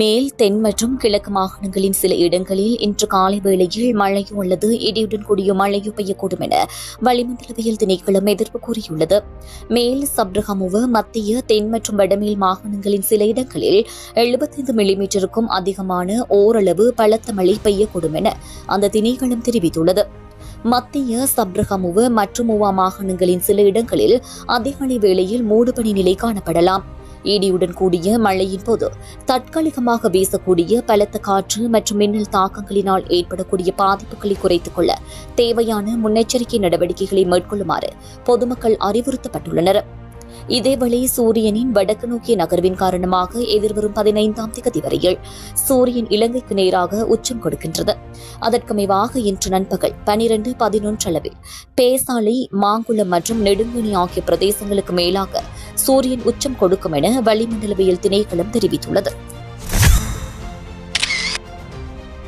மேல் தென் மற்றும் கிழக்கு மாகாணங்களின் சில இடங்களில் இன்று காலை வேளையில் மழையோ அல்லது இடியுடன் கூடிய மழையோ பெய்யக்கூடும் என வளிமண்டலவியல் திணைக்களம் எதிர்ப்பு கூறியுள்ளது. மேல் சப்ரகமுவ மத்திய தென் மற்றும் வடமேல் மாகாணங்களின் சில இடங்களில் 75 மில்லிமீட்டருக்கும் அதிகமான ஓரளவு பலத்த மழை பெய்யக்கூடும் என அந்த திணைக்களம் தெரிவித்துள்ளது. மத்திய சப்ரகமுவ மற்றும் மூவா மாகாணங்களின் சில இடங்களில் அதிகாலை வேளையில் மூடுபனி நிலை காணப்படலாம். இடியுடன் கூடிய மழையின் போது தற்காலிகமாக வீசக்கூடிய பலத்த காற்று மற்றும் மின்னல் தாக்கங்களினால் ஏற்படக்கூடிய பாதிப்புகளை குறைத்துக் கொள்ள தேவையான முன்னெச்சரிக்கை நடவடிக்கைகளை மேற்கொள்ளுமாறு பொதுமக்கள் அறிவுறுத்தப்பட்டுள்ளனர். இதேவேளை சூரியனின் வடக்கு நோக்கிய நகர்வின் காரணமாக எதிர்வரும் 15ஆம் திகதி வரையில் சூரியன் இலங்கைக்கு நேராக உச்சம் கொடுக்கின்றது. அதற்கமைவாக இன்று நண்பகல் 12:11 அளவில் பேசாலை, மாங்குளம் மற்றும் நெடுங்கணி ஆகிய பிரதேசங்களுக்கு மேலாக சூரியன் உச்சம் கொடுக்கும் என வளிமண்டலவியல் திணைக்களம் தெரிவித்துள்ளது.